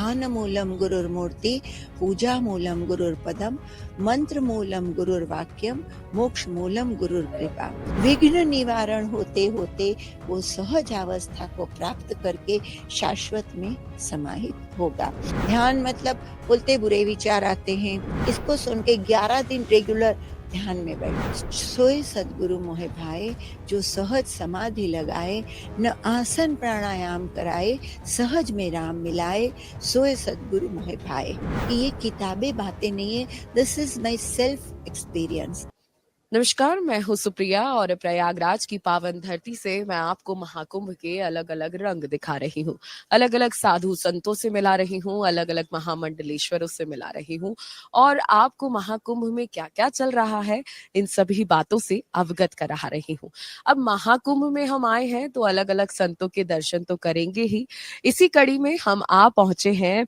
ध्यान मूलम गुरुर्मूर्ति, पूजा मूलम गुरुर्पदम, मंत्र मूलम गुरुर्वाक्यम, मोक्ष मूलम गुरुर्कृपा। विघ्न निवारण होते होते वो सहज अवस्था को प्राप्त करके शाश्वत में समाहित होगा। ध्यान मतलब बोलते बुरे विचार आते हैं, इसको सुन के 11 दिन रेगुलर ध्यान में बैठो। सोए सदगुरु मोहे भाए, जो सहज समाधि लगाए, न आसन प्राणायाम कराए, सहज में राम मिलाए, सोए सदगुरु मोहे भाए। कि ये किताबें बातें नहीं है, this is my self experience. नमस्कार, मैं हूँ सुप्रिया और प्रयागराज की पावन धरती से मैं आपको महाकुंभ के अलग अलग रंग दिखा रही हूँ। अलग अलग साधु संतों से मिला रही हूँ, अलग अलग महामंडलेश्वरों से मिला रही हूँ और आपको महाकुंभ में क्या क्या चल रहा है इन सभी बातों से अवगत करा रही हूँ। अब महाकुंभ में हम आए हैं तो अलग अलग संतों के दर्शन तो करेंगे ही। इसी कड़ी में हम आ पहुंचे हैं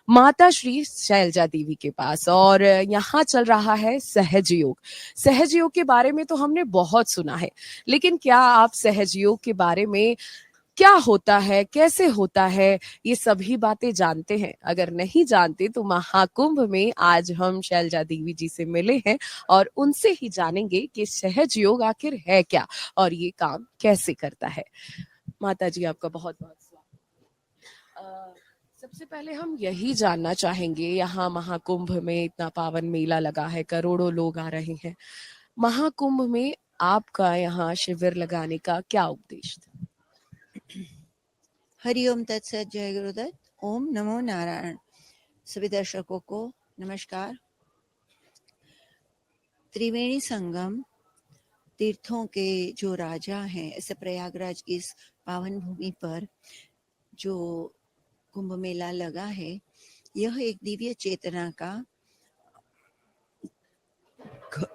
माता श्री शैलजा देवी के पास और यहाँ चल रहा है सहज योग। सहज योग के बारे में तो हमने बहुत सुना है, लेकिन क्या आप सहज योग के बारे में क्या होता है, कैसे होता है, ये सभी बातें जानते हैं? अगर नहीं जानते तो महाकुंभ में आज हम शैलजा देवी जी से मिले हैं और उनसे ही जानेंगे कि सहज योग आखिर है क्या और ये काम कैसे करता है। माता जी आपका बहुत बहुत स्वागत। सबसे पहले हम यही जानना चाहेंगे, यहाँ महाकुंभ में इतना पावन मेला लगा है, करोड़ों लोग आ रहे हैं। महाकुंभ में आपका यहाँ शिविर लगाने का क्या उद्देश्य था? हरिओम तत्सत, जय गुरुदत्त, ओम नमो नारायण। सभी दर्शकों को नमस्कार। त्रिवेणी संगम तीर्थों के जो राजा हैं, ऐसे प्रयागराज की इस पावन भूमि पर जो कुंभ मेला लगा है, यह एक दिव्य चेतना का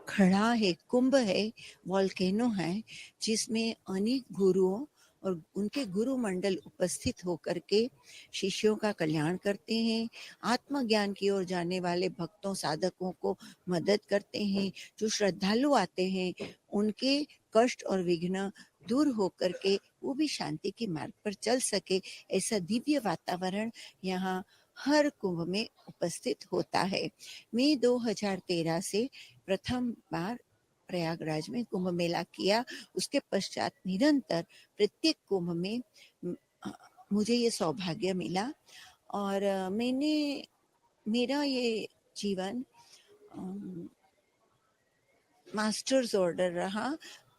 खड़ा है, कुंभ है, वॉल्केनो है, जिसमें अनेक गुरुओं और उनके गुरु मंडल उपस्थित होकर के शिष्यों का कल्याण करते हैं, आत्मज्ञान की ओर जाने वाले भक्तों साधकों को मदद करते हैं। जो श्रद्धालु आते हैं उनके कष्ट और विघ्न दूर होकर के वो भी शांति के मार्ग पर चल सके, ऐसा दिव्य वातावरण यहाँ हर कुंभ में उपस्थित होता है। मई 2013 से प्रथम बार प्रयागराज में कुंभ मेला किया। उसके पश्चात निरंतर प्रत्येक कुंभ में मुझे ये सौभाग्य मिला और मेरा ये जीवन मास्टर्स ऑर्डर रहा।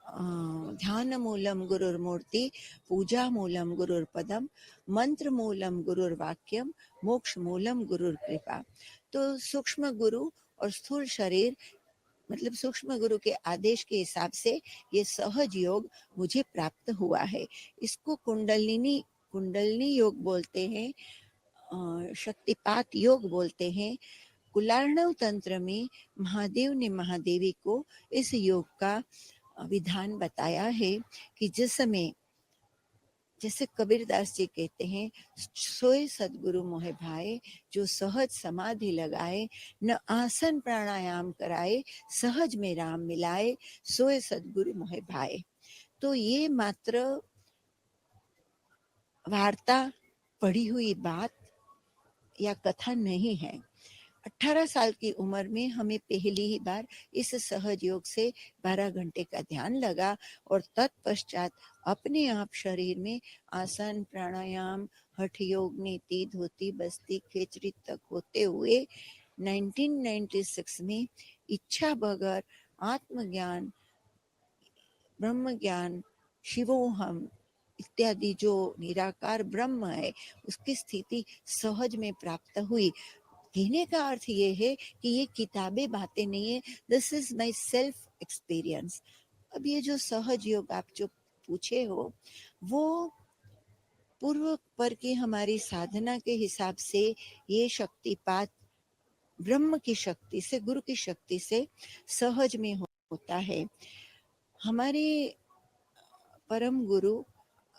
ध्यान मूलम गुरुर्मूर्ति, पूजा मूलम गुरुर्पदम, मंत्र मूलम गुरुर्वाक्यम, मोक्ष मूलम गुरुर्कृपा। तो सूक्ष्म गुरु और स्थूल शरीर मतलब सूक्ष्म गुरु के आदेश के हिसाब से ये सहज योग मुझे प्राप्त हुआ है। इसको कुंडलिनी योग बोलते हैं, शक्तिपात योग बोलते हैं। कुलार्णव तंत्र में महादेव ने महादेवी को इस योग का विधान बताया है कि जिस समय, जैसे कबीरदास जी कहते हैं, सोए सदगुरु मोहे भाए, जो सहज समाधि लगाए, न आसन प्राणायाम कराए, सहज में राम मिलाए, सोए सदगुरु मोहे भाए। तो ये मात्र वार्ता, पढ़ी हुई बात या कथा नहीं है। 18 साल की उम्र में हमें पहली ही बार इस सहज योग से 12 घंटे का ध्यान लगा और तत्पश्चात अपने आप शरीर में आसन प्राणायाम हठ योग नीति धोती बस्ती खेचरी तक होते हुए 1996 में इच्छा बगैर आत्मज्ञान, ब्रह्म ज्ञान, शिवोहम इत्यादि जो निराकार ब्रह्म है उसकी स्थिति सहज में प्राप्त हुई। कहने का अर्थ ये है कि ये किताबें बातें नहीं है, this is my self experience. अब ये जो सहज योग आप जो पूछे हो, वो पूर्व पर की हमारी साधना के हिसाब से ये शक्तिपात ब्रह्म की शक्ति से, गुरु की शक्ति से सहज में होता है। हमारे परम गुरु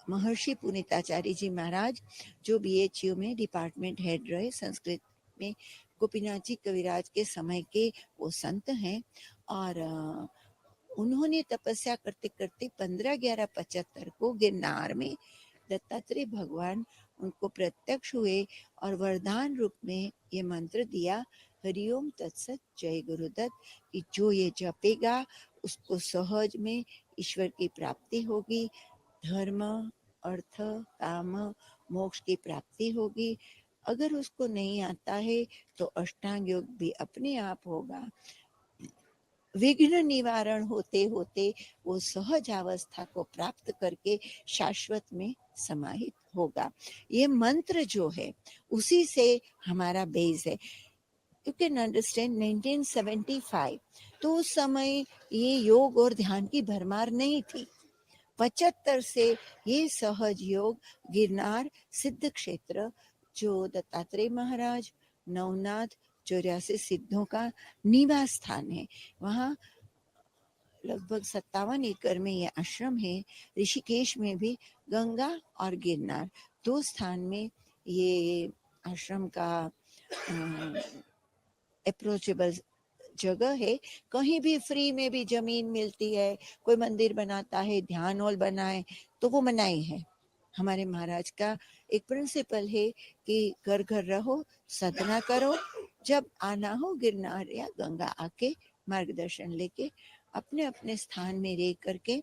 महर्षि पुनीताचार्य जी महाराज, जो BHU में डिपार्टमेंट हेड रहे, संस्कृत में गोपीनाथ जी कविराज के समय के वो संत हैं और उन्होंने तपस्या करते करते 15/11/75 को गिरनार में दत्तात्रेय भगवान उनको प्रत्यक्ष हुए और वरदान रूप में ये मंत्र दिया, हरिओम तत्सत जय गुरुदत्त, कि जो ये जपेगा उसको सहज में ईश्वर की प्राप्ति होगी, धर्म, अर्थ, काम, मोक्ष की प्राप्ति होगी। अगर उसको नहीं आता है तो अष्टांग योग भी अपने आप होगा। विघ्न निवारण होते होते वो सहज अवस्था को प्राप्त करके शाश्वत में समाहित होगा। ये मंत्र जो है उसी से हमारा बेस है। यू कैन अंडरस्टैंड 1975 तो उस समय ये योग और ध्यान की भरमार नहीं थी। 75 से ये सहज योग गिरनार सिद्ध क्षेत्र, जो दत्तात्रेय महाराज, नवनाथ, 84 सिद्धों का निवास स्थान है, वहाँ लगभग 57 एकड़ में ये आश्रम है। ऋषिकेश में भी गंगा और गिरनार 2 स्थान में ये आश्रम का अप्रोचेबल जगह है। कहीं भी फ्री में भी जमीन मिलती है, कोई मंदिर बनाता है, ध्यान हॉल बनाए तो वो मनाही है। हमारे महाराज का एक प्रिंसिपल है कि घर घर रहो, साधना करो, जब आना हो गिरनार या गंगा आके मार्गदर्शन लेके अपने अपने स्थान में रह करके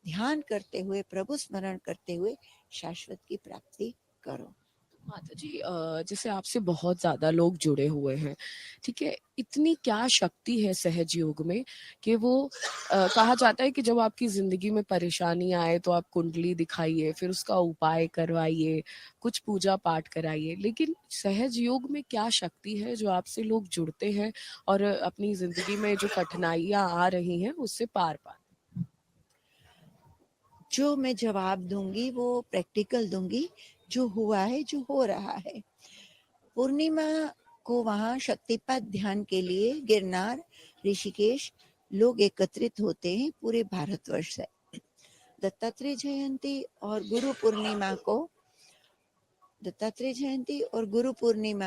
ध्यान करते हुए, प्रभु स्मरण करते हुए शाश्वत की प्राप्ति करो। माता जी, जैसे आपसे बहुत ज्यादा लोग जुड़े हुए हैं, ठीक है, इतनी क्या शक्ति है सहज योग में कि वो कहा जाता है कि जब आपकी जिंदगी में परेशानी आए तो आप कुंडली दिखाइए, फिर उसका उपाय करवाइए, कुछ पूजा पाठ कराइए, लेकिन सहज योग में क्या शक्ति है जो आपसे लोग जुड़ते हैं और अपनी जिंदगी में जो कठिनाइयां आ रही हैं उससे पार पाते? जो मैं जवाब दूंगी वो प्रैक्टिकल दूंगी, जो हुआ है, जो हो रहा है। पूर्णिमा को वहाँ शक्तिपात ध्यान के लिए गिरनार, ऋषिकेश लोग एकत्रित होते हैं पूरे भारतवर्ष से। दत्तात्रेय जयंती और गुरु पूर्णिमा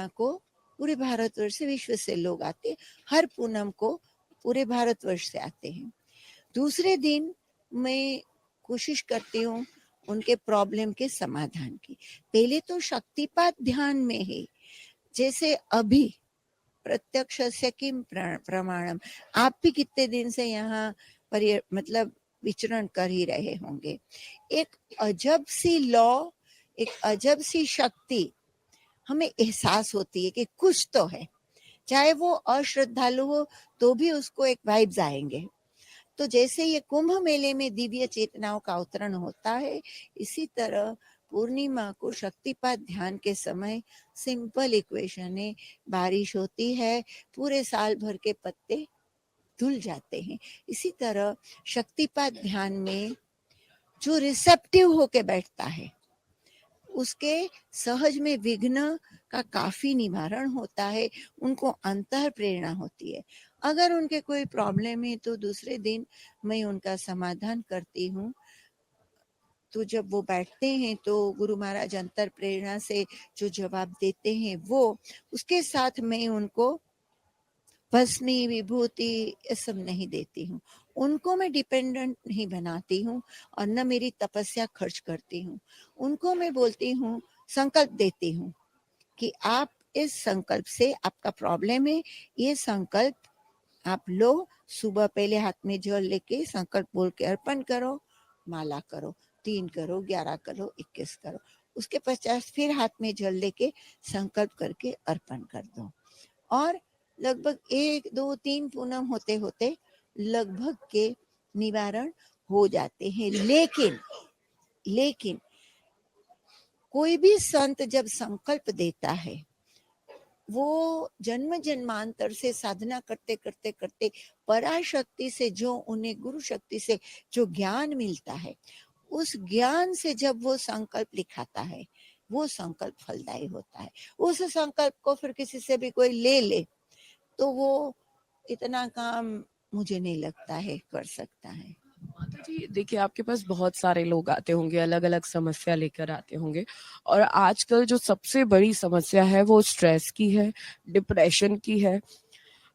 को पूरे भारतवर्ष से, विश्व से लोग आते। हर पूनम को पूरे भारतवर्ष से आते हैं। दूसरे दिन मैं कोशिश करती हूँ उनके प्रॉब्लम के समाधान की। पहले तो शक्तिपात ध्यान में है, जैसे अभी प्रत्यक्ष से किम प्रमाणम, आप भी कितने दिन से यहाँ पर मतलब विचरण कर ही रहे होंगे। एक अजब सी लॉ, एक अजब सी शक्ति हमें एहसास होती है कि कुछ तो है। चाहे वो अश्रद्धालु हो तो भी उसको एक वाइब्स आएंगे। तो जैसे ये कुंभ मेले में दिव्य चेतनाओं का अवतरण होता है, इसी तरह पूर्णिमा को शक्तिपात ध्यान के समय सिंपल इक्वेशन है, बारिश होती है, पूरे साल भर के पत्ते धुल जाते हैं। इसी तरह शक्तिपात ध्यान में जो रिसेप्टिव होके बैठता है उसके सहज में विघ्न का काफी निवारण होता है, उनको अंतर प्रेरणा होती है। अगर उनके कोई प्रॉब्लम है तो दूसरे दिन मैं उनका समाधान करती हूँ। तो जब वो बैठते हैं तो गुरु महाराज अंतर प्रेरणा से जो जवाब देते हैं वो, उसके साथ मैं उनको भस्मी विभूति ये सब नहीं देती हूँ। उनको मैं डिपेंडेंट नहीं बनाती हूँ और न मेरी तपस्या खर्च करती हूँ। उनको मैं बोलती हूँ, संकल्प देती हूँ कि आप इस संकल्प से, आपका प्रॉब्लम है, ये संकल्प आप लो, सुबह पहले हाथ में जल लेके संकल्प बोल के अर्पण करो, माला करो, 3 करो, 11 करो, 21 करो, उसके पश्चात फिर हाथ में जल लेके संकल्प करके अर्पण कर दो। और लगभग 1, 2, 3 पूनम होते होते लगभग के निवारण हो जाते हैं। लेकिन कोई भी संत जब संकल्प देता है, वो जन्म जन्मांतर से साधना करते करते करते पराशक्ति से जो उन्हें गुरु शक्ति से जो ज्ञान मिलता है, उस ज्ञान से जब वो संकल्प लिखाता है, वो संकल्प फलदायी होता है। उस संकल्प को फिर किसी से भी कोई ले ले तो वो इतना काम मुझे नहीं लगता है कर सकता है। माता जी, देखिए, आपके पास बहुत सारे लोग आते होंगे, अलग अलग समस्या लेकर आते होंगे, और आजकल जो सबसे बड़ी समस्या है वो स्ट्रेस की है, डिप्रेशन की है।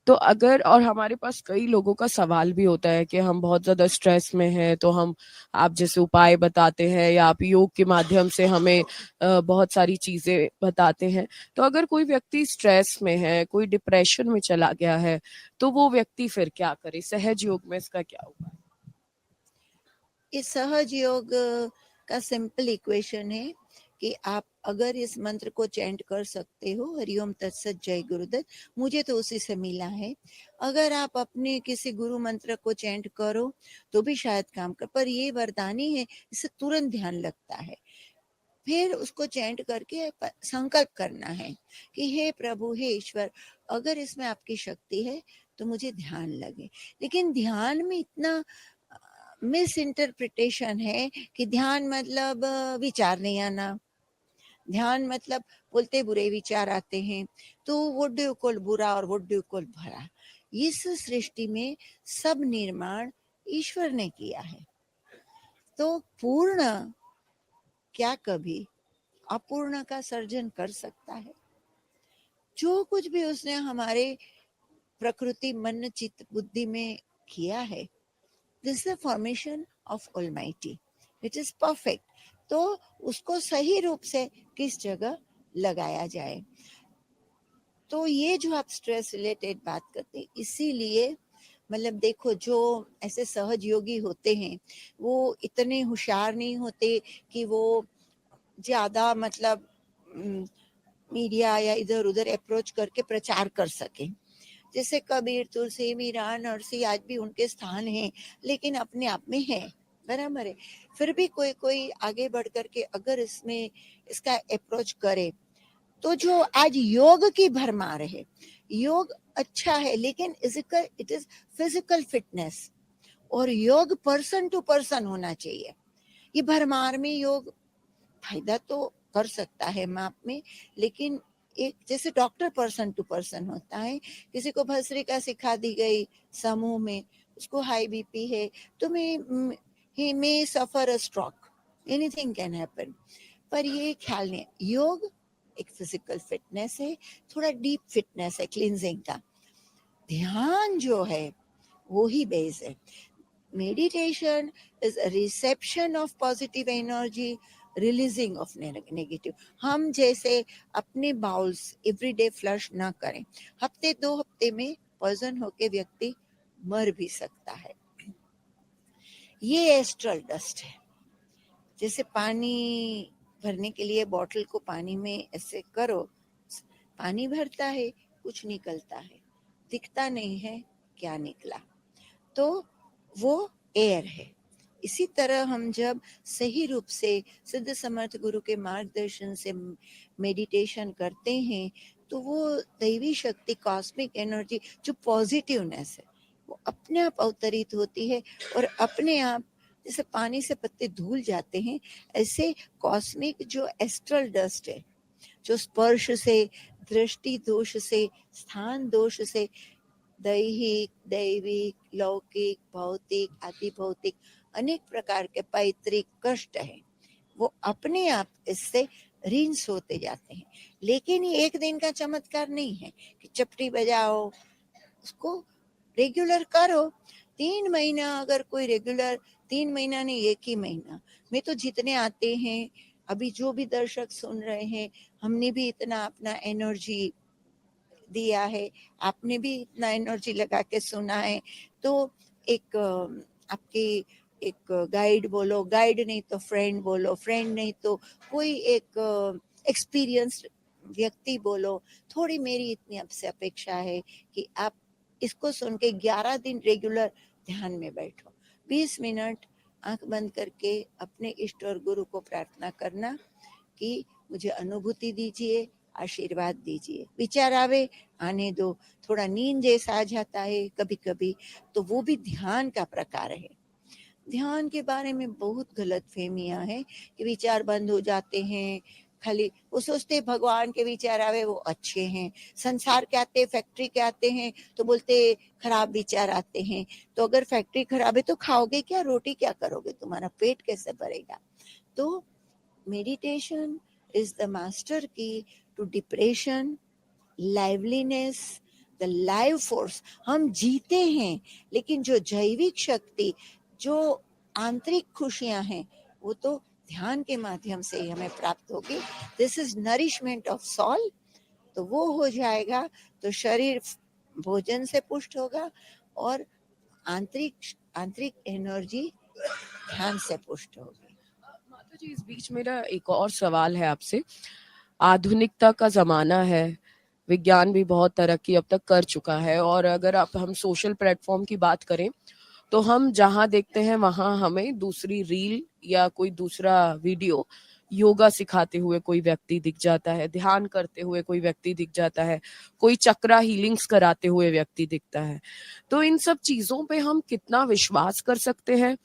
तो अगर और हमारे पास कई लोगों का सवाल भी होता है कि हम बहुत ज़्यादा स्ट्रेस में हैं, तो हम आप जैसे उपाय बताते हैं या आप योग के माध्यम से हमें बहुत सारी चीज़ें बताते हैं। तो अगर कोई व्यक्ति स्ट्रेस में है, कोई डिप्रेशन में चला गया है, तो वो व्यक्ति फिर क्या करे? सहज योग में इसका क्या उपाय? इस सहज योग का सिंपल इक्वेशन है कि आप अगर इस मंत्र को चैंट कर सकते हो, हरिओम तत्सत जय गुरुदत्त, मुझे तो उसी से मिला है। अगर आप अपने किसी गुरु मंत्र को चैंट करो तो भी शायद काम कर, पर ये वरदानी है, इससे तुरंत ध्यान लगता है। फिर उसको चैंट करके संकल्प करना है कि हे प्रभु, हे ईश्वर, अगर इसमें आपकी शक्ति है तो मुझे ध्यान लगे। लेकिन ध्यान में इतना मिस इंटरप्रिटेशन है कि ध्यान मतलब विचार नहीं आना, ध्यान मतलब बोलते बुरे विचार आते हैं, तो व्हाट डू यू कॉल बुरा और व्हाट डू यू कॉल भला। इस सृष्टि में सब निर्माण ईश्वर ने किया है, तो पूर्ण क्या कभी अपूर्ण का सर्जन कर सकता है? जो कुछ भी उसने हमारे प्रकृति मन चित्त बुद्धि में किया है, this is the formation of almighty, it is perfect. तो उसको सही रूप से किस जगह लगाया जाए। तो ये जो आप स्ट्रेस रिलेटेड बात करते हैं, इसीलिए मतलब देखो, जो ऐसे सहज योगी होते हैं वो इतने होशियार नहीं होते कि वो ज्यादा मतलब मीडिया या इधर उधर अप्रोच करके प्रचार कर सके। जैसे कबीर, तुलसी, मीरा, नरसी, आज भी उनके स्थान हैं, लेकिन अपने आप में है, बराबर है। फिर भी कोई कोई आगे बढ़ करके अगर इसमें इसका अप्रोच करे, तो जो आज योग की भरमार है, योग अच्छा है, लेकिन इट इज फिजिकल फिटनेस, और योग पर्सन टू पर्सन होना चाहिए। ये भरमार में योग फायदा तो कर सकता है माप में, लेकिन एक जैसे डॉक्टर पर्सन टू पर्सन होता है, किसी को भस्त्रिका सिखा दी गई समूह में, उसको हाई बीपी है, तो he may suffer a stroke, anything can happen. पर ये ख्याल नहीं, योग एक फिजिकल फिटनेस है, थोड़ा डीप फिटनेस है, क्लींजिंग का। ध्यान जो है वो ही बेस है। Meditation is a reception of positive energy, releasing of negative. हम जैसे अपने बाउल्स एवरीडे फ्लश ना करें, हफ्ते 2 हफ्ते में पॉइजन होके व्यक्ति मर भी सकता है। ये एस्ट्रल डस्ट है। जैसे पानी भरने के लिए बॉटल को पानी में ऐसे करो, पानी भरता है, कुछ निकलता है, दिखता नहीं है क्या निकला, तो वो एयर है। इसी तरह हम जब सही रूप से सिद्ध समर्थ गुरु के मार्गदर्शन से मेडिटेशन करते हैं, तो वो दैवी शक्ति, कॉस्मिक एनर्जी, जो पॉजिटिवनेस है, वो अपने आप अवतरित होती है, और अपने आप जैसे पानी से पत्ते धुल जाते हैं, ऐसे कॉस्मिक जो एस्ट्रल डस्ट है, जो स्पर्श से, दृष्टि दोष से, स्थान दोष से, दैहिक, दैविक, लौकिक, भौतिक, आदि भौतिक, अनेक प्रकार के पैतृक कष्ट है, वो अपने आप इससे रिंस होते जाते हैं। लेकिन ये एक दिन का चमत्कार नहीं है कि चपटी बजाओ, उसको रेगुलर करो। 3 महीना अगर कोई रेगुलर, 3 महीना नहीं, 1 ही महीना में तो जितने आते हैं, अभी जो भी दर्शक सुन रहे हैं, हमने भी इतना अपना एनर्जी दिया है, आपने भी इतना एनर्जी लगा के सुना है, तो एक आपकी एक गाइड बोलो, गाइड नहीं तो फ्रेंड बोलो, फ्रेंड नहीं तो कोई एक एक्सपीरियंस्ड व्यक्ति बोलो। थोड़ी मेरी इतनी आपसे अपेक्षा है कि आप इसको सुन के 11 दिन रेगुलर ध्यान में बैठो, 20 मिनट आंख बंद करके अपने इष्ट और गुरु को प्रार्थना करना कि मुझे अनुभूति दीजिए, आशीर्वाद दीजिए। विचार आवे, आने दो। थोड़ा नींद जैसा आ जाता है कभी कभी, तो वो भी ध्यान का प्रकार है। ध्यान के बारे में बहुत गलत फहमियां हैं कि विचार बंद हो जाते हैं, खाली वो सोचते भगवान के विचार आवे वो अच्छे हैं, संसार के आते, फैक्ट्री के आते हैं तो बोलते खराब विचार आते हैं। तो अगर फैक्ट्री खराब है तो खाओगे क्या, रोटी क्या करोगे, तुम्हारा पेट कैसे भरेगा। तो meditation is the master key to depression, liveliness, the live force, हम जीते हैं, लेकिन जो जैविक शक्ति, जो आंतरिक खुशियां हैं, वो तो ध्यान के माध्यम से ही हमें प्राप्त होगी. This is nourishment of soul. तो वो हो जाएगा तो शरीर भोजन से पुष्ट होगा और आंतरिक आंतरिक एनर्जी ध्यान से पुष्ट होगी. माता जी, इस बीच मेरा एक और सवाल है आपसे। आधुनिकता का जमाना है, विज्ञान भी बहुत तरक्की अब तक कर चुका है, और अगर आप हम सोशल प्लेटफॉर्म की बात करें तो हम जहां देखते हैं वहां हमें दूसरी रील या कोई दूसरा वीडियो योगा सिखाते हुए कोई व्यक्ति दिख जाता है, ध्यान करते हुए कोई व्यक्ति दिख जाता है, कोई चक्रा हीलिंग्स कराते हुए व्यक्ति दिखता है। तो इन सब चीजों पे हम कितना विश्वास कर सकते हैं,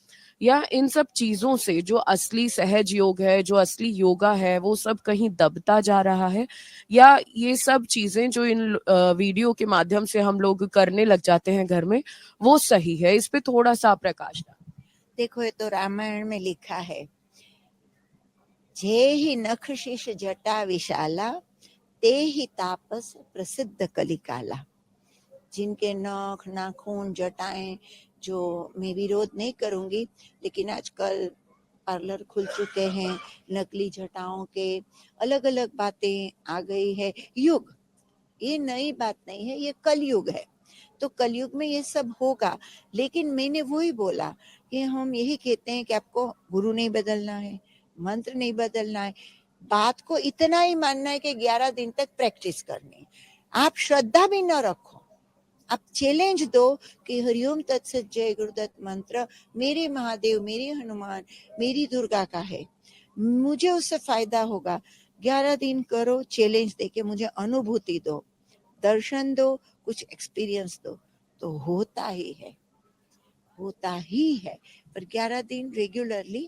या इन सब चीजों से जो असली सहज योग है, जो असली योगा है, वो सब कहीं दबता जा रहा है, या ये सब चीजें जो इन वीडियो के माध्यम से हम लोग करने लग जाते हैं घर में, वो सही है? इस पे थोड़ा सा प्रकाश डालें। देखो, ये तो रामायण में लिखा है, जे ही नख शीश जटा विशाला, ते ही तापस प्रसिद्ध कलिकाला. जिनके नख नाखून जटाएं, जो मैं विरोध नहीं करूंगी, लेकिन आजकल पार्लर खुल चुके हैं नकली जटाओं के, अलग अलग बातें आ गई है. युग, ये नई बात नहीं है, ये कलयुग है. तो कलयुग में ये सब होगा. लेकिन मैंने वही बोला कि हम यही कहते हैं कि आपको गुरु नहीं बदलना है, मंत्र नहीं बदलना है, बात को इतना ही मानना है कि 11 दिन तक प्रैक्टिस करनी है. आप श्रद्धा भी न रखो, आप चैलेंज दो कि हरिओम तत्सत जय गुरुदत्त मंत्र मेरे महादेव, मेरे हनुमान, मेरी दुर्गा का है, मुझे उससे फायदा होगा. 11 दिन करो, चैलेंज दे के मुझे अनुभूति दो, दर्शन दो, कुछ एक्सपीरियंस दो. तो होता ही है, होता ही है. पर 11 दिन रेगुलरली,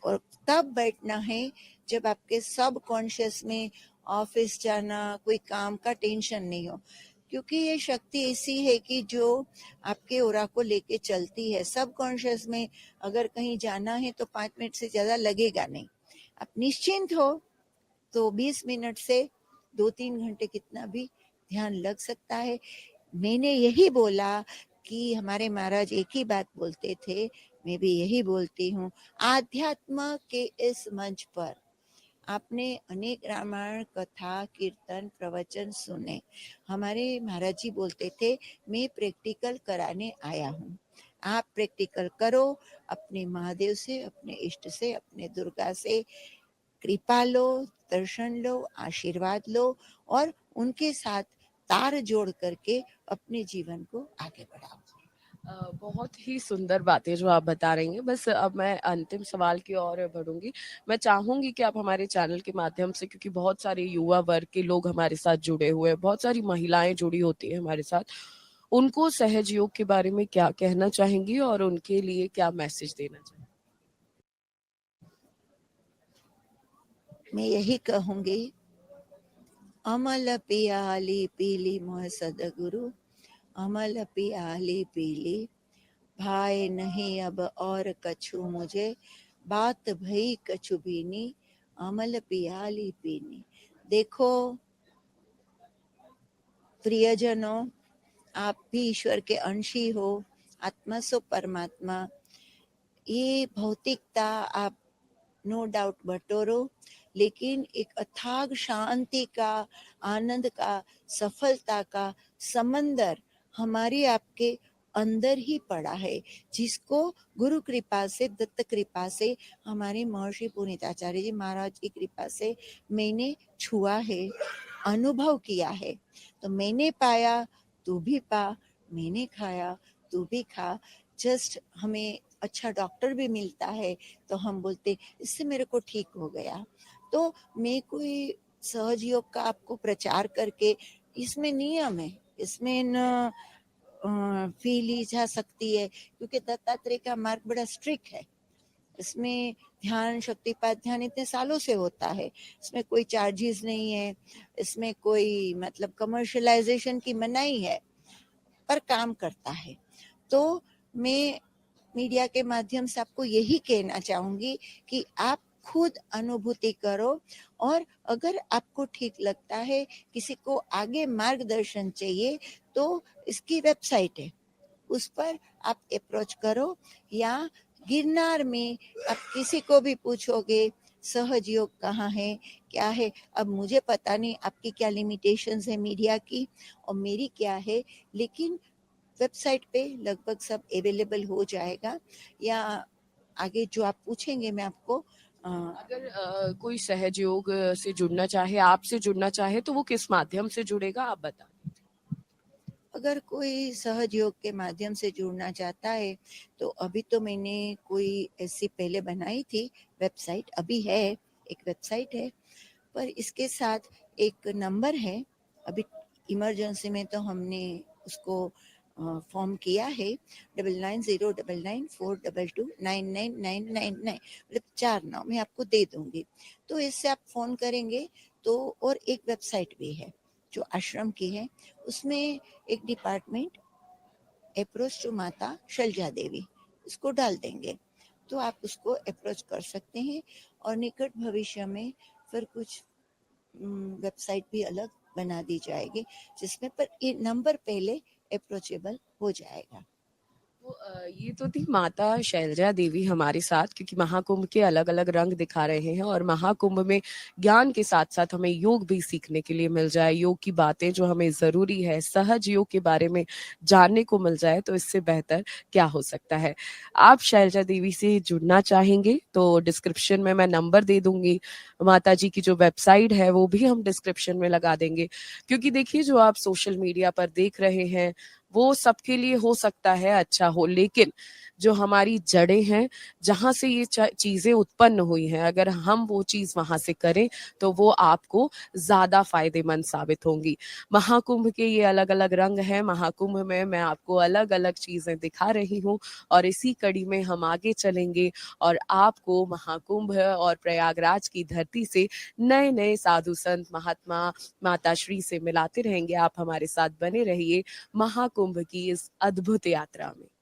और तब बैठना है जब आपके सब कॉन्शियस में ऑफिस जाना, कोई काम का टेंशन नहीं हो. क्योंकि ये शक्ति ऐसी है कि जो आपके ओरा को लेके चलती है. सब कॉन्शियस में अगर कहीं जाना है तो 5 मिनट से ज्यादा लगेगा नहीं. आप निश्चिंत हो तो 20 मिनट से 2-3 घंटे कितना भी ध्यान लग सकता है. मैंने यही बोला कि हमारे महाराज एक ही बात बोलते थे, मैं भी यही बोलती हूँ. आध्यात्म के इस मंच पर आपने अनेक रामायण कथा, कीर्तन, प्रवचन सुने. हमारे महाराज जी बोलते थे, मैं प्रैक्टिकल कराने आया हूँ. आप प्रैक्टिकल करो, अपने महादेव से, अपने इष्ट से, अपने दुर्गा से कृपा लो, दर्शन लो, आशीर्वाद लो, और उनके साथ तार जोड़ करके अपने जीवन को आगे बढ़ाओ. बहुत ही सुंदर बातें जो आप बता रही हैं। बस अब मैं अंतिम सवाल की ओर बढ़ूंगी। मैं चाहूंगी कि आप हमारे चैनल के माध्यम से, क्योंकि बहुत सारे युवा वर्ग के लोग हमारे साथ जुड़े हुए हैं, बहुत सारी महिलाएं जुड़ी होती हैं हमारे साथ, उनको सहज योग के बारे में क्या कहना चाहेंगी और उनके लिए क्या मैसेज देना चाहेंगी? मैं यही कहूंगी, अमल पियाली पीली मोह सदगुरु, अमल पियाली पीली, भाई नहीं अब और कछु मुझे, बात भई कछु बीनी, अमल पियाली पीनी. देखो प्रियजनों, आप भी ईश्वर के अंशी हो, आत्मा सो परमात्मा. ये भौतिकता आप नो डाउट बटोरो, लेकिन एक अथाग शांति का, आनंद का, सफलता का समंदर हमारी आपके अंदर ही पड़ा है, जिसको गुरु कृपा से, दत्त कृपा से, हमारे महर्षि पुनीताचार्य जी महाराज की कृपा से मैंने छुआ है, अनुभव किया है. तो मैंने पाया, तू भी पा, मैंने खाया, तू भी खा. जस्ट हमें अच्छा डॉक्टर भी मिलता है तो हम बोलते इससे मेरे को ठीक हो गया. तो मैं कोई सहज योग का आपको प्रचार करके, इसमें नियम है, इसमें न फी ली जा सकती है, क्योंकि दत्तात्रेय का मार्ग बड़ा स्ट्रिक्ट है. इसमें ध्यान, शक्तिपात ध्यान इतने सालों से होता है, इसमें कोई चार्जेस नहीं है, इसमें कोई मतलब कमर्शलाइजेशन की मनाही है, पर काम करता है. तो मैं मीडिया के माध्यम से आपको यही कहना चाहूंगी कि आप खुद अनुभूति करो। और अगर आपको ठीक लगता है, किसी को आगे मार्गदर्शन चाहिए, तो इसकी वेबसाइट है, उस पर आप अप्रोच करो। या गिरनार में आप किसी को भी पूछोगे सहज योग कहाँ है, क्या है। अब मुझे पता नहीं आपकी क्या लिमिटेशंस है मीडिया की और मेरी क्या है, लेकिन वेबसाइट पे लगभग सब अवेलेबल हो जाएगा। या आगे जो आप पूछेंगे मैं आपको अगर कोई सहयोग से जुड़ना चाहे, आपसे जुड़ना चाहे, तो वो किस माध्यम से जुड़ेगा, आप बता दीजिए। अगर कोई सहज योग के माध्यम से जुड़ना चाहता है, तो अभी तो मैंने कोई ऐसी पहले बनाई थी वेबसाइट, अभी है, एक वेबसाइट है, पर इसके साथ एक नंबर है। अभी इमरजेंसी में तो हमने उसको फॉर्म किया है, 990994229999, मतलब 4 9 मैं आपको दे दूंगी। तो इससे आप फोन करेंगे तो, और एक वेबसाइट भी है जो आश्रम की है, उसमें एक डिपार्टमेंट अप्रोच टू माता शैलजा देवी, इसको डाल देंगे तो आप उसको अप्रोच कर सकते हैं। और निकट भविष्य में फिर कुछ वेबसाइट भी अलग बना दी जाएगी, जिसमें पर ये नंबर पहले अप्रोचेबल हो जाएगा। तो ये तो थी माता शैलजा देवी हमारे साथ, क्योंकि महाकुंभ के अलग अलग रंग दिखा रहे हैं और महाकुंभ में ज्ञान के साथ साथ हमें योग भी सीखने के लिए मिल जाए, योग की बातें जो हमें जरूरी है, सहज योग के बारे में जानने को मिल जाए, तो इससे बेहतर क्या हो सकता है। आप शैलजा देवी से जुड़ना चाहेंगे तो डिस्क्रिप्शन में मैं नंबर दे दूंगी, माता जी की जो वेबसाइट है वो भी हम डिस्क्रिप्शन में लगा देंगे। क्योंकि देखिए, जो आप सोशल मीडिया पर देख रहे हैं वो सबके लिए हो सकता है अच्छा हो, लेकिन जो हमारी जड़ें हैं, जहां से ये चीजें उत्पन्न हुई हैं, अगर हम वो चीज वहां से करें तो वो आपको ज्यादा फायदेमंद साबित होंगी। महाकुंभ के ये अलग अलग रंग हैं, महाकुंभ में मैं आपको अलग अलग चीजें दिखा रही हूँ और इसी कड़ी में हम आगे चलेंगे और आपको महाकुंभ और प्रयागराज की धरती से नए नए साधु संत महात्मा माताश्री से मिलाते रहेंगे। आप हमारे साथ बने रहिए महाकुंभ की इस अद्भुत यात्रा में।